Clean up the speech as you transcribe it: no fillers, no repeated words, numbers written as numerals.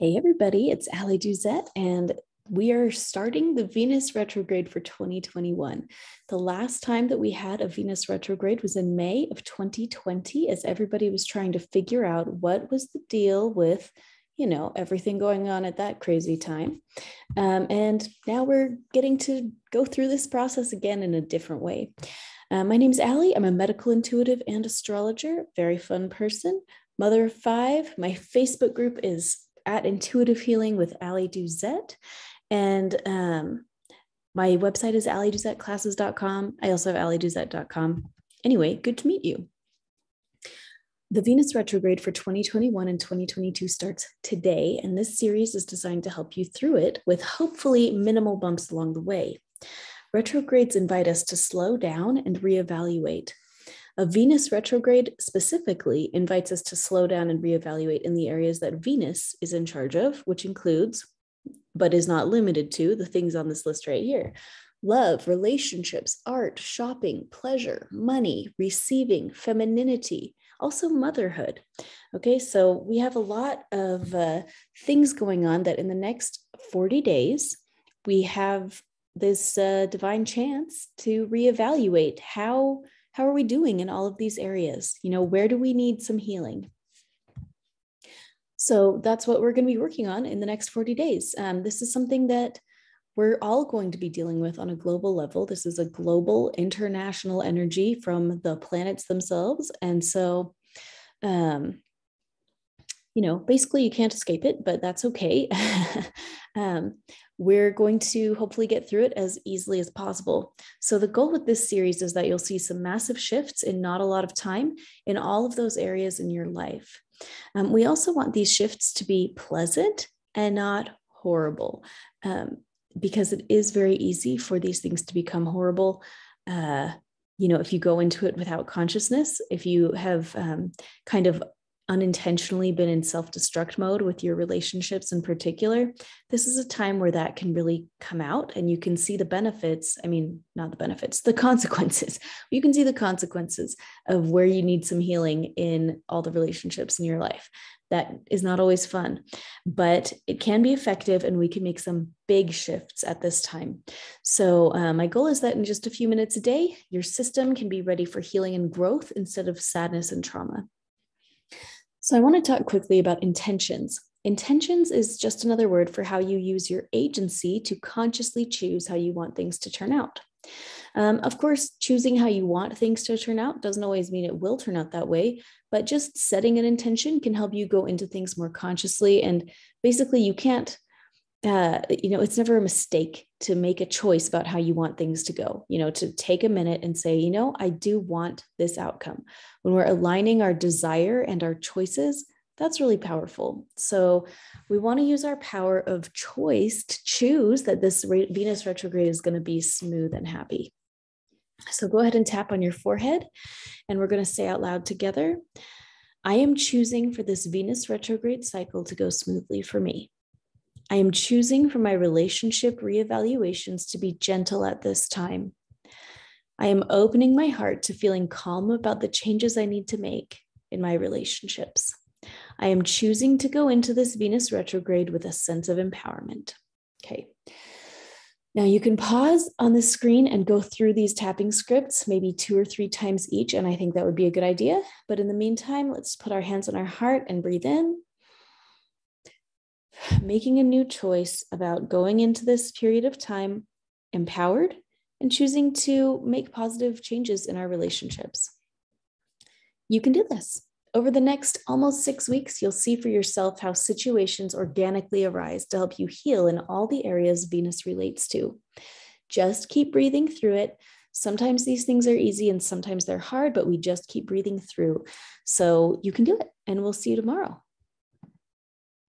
Hey everybody, it's Ali Duzette, and we are starting the Venus retrograde for 2021. The last time that we had a Venus retrograde was in May of 2020, as everybody was trying to figure out what was the deal with, everything going on at that crazy time. And now we're getting to go through this process again in a different way. My name is Ali. I'm a medical intuitive and astrologer, very fun person, mother of 5. My Facebook group is at Intuitive Healing with Ali Duzette. And my website is aliduzetteclasses.com. I also have aliduzette.com. Anyway, good to meet you. The Venus retrograde for 2021 and 2022 starts today, and this series is designed to help you through it with hopefully minimal bumps along the way. Retrogrades invite us to slow down and reevaluate. A Venus retrograde specifically invites us to slow down and reevaluate in the areas that Venus is in charge of, which includes, but is not limited to, the things on this list right here: love, relationships, art, shopping, pleasure, money, receiving, femininity, also motherhood. Okay, so we have a lot of things going on that in the next 40 days, we have this divine chance to reevaluate how are we doing in all of these areas? Where do we need some healing? So that's what we're going to be working on in the next 40 days. This is something that we're all going to be dealing with on a global level. This is a global international energy from the planets themselves. And so, basically you can't escape it, but that's okay. We're going to hopefully get through it as easily as possible. So the goal with this series is that you'll see some massive shifts in not a lot of time in all of those areas in your life. We also want these shifts to be pleasant and not horrible, because it is very easy for these things to become horrible. If you go into it without consciousness, if you have kind of unintentionally been in self-destruct mode with your relationships in particular, this is a time where that can really come out and you can see the benefits. Not the benefits, the consequences. You can see the consequences of where you need some healing in all the relationships in your life. That is not always fun, but it can be effective and we can make some big shifts at this time. So my goal is that in just a few minutes a day, your system can be ready for healing and growth instead of sadness and trauma. So I want to talk quickly about intentions. Intentions is just another word for how you use your agency to consciously choose how you want things to turn out. Of course, choosing how you want things to turn out doesn't always mean it will turn out that way, but just setting an intention can help you go into things more consciously. And basically you can't, it's never a mistake to make a choice about how you want things to go, to take a minute and say, I do want this outcome. When we're aligning our desire and our choices, that's really powerful. So we want to use our power of choice to choose that this Venus retrograde is going to be smooth and happy. So go ahead and tap on your forehead, and we're going to say out loud together, I am choosing for this Venus retrograde cycle to go smoothly for me. I am choosing for my relationship reevaluations to be gentle at this time. I am opening my heart to feeling calm about the changes I need to make in my relationships. I am choosing to go into this Venus retrograde with a sense of empowerment. Okay. Now you can pause on the screen and go through these tapping scripts, maybe 2 or 3 times each, and I think that would be a good idea. But in the meantime, let's put our hands on our heart and breathe in, making a new choice about going into this period of time empowered and choosing to make positive changes in our relationships. You can do this. Over the next almost 6 weeks, you'll see for yourself how situations organically arise to help you heal in all the areas Venus relates to. Just keep breathing through it. Sometimes these things are easy and sometimes they're hard, but we just keep breathing through. So you can do it, and we'll see you tomorrow.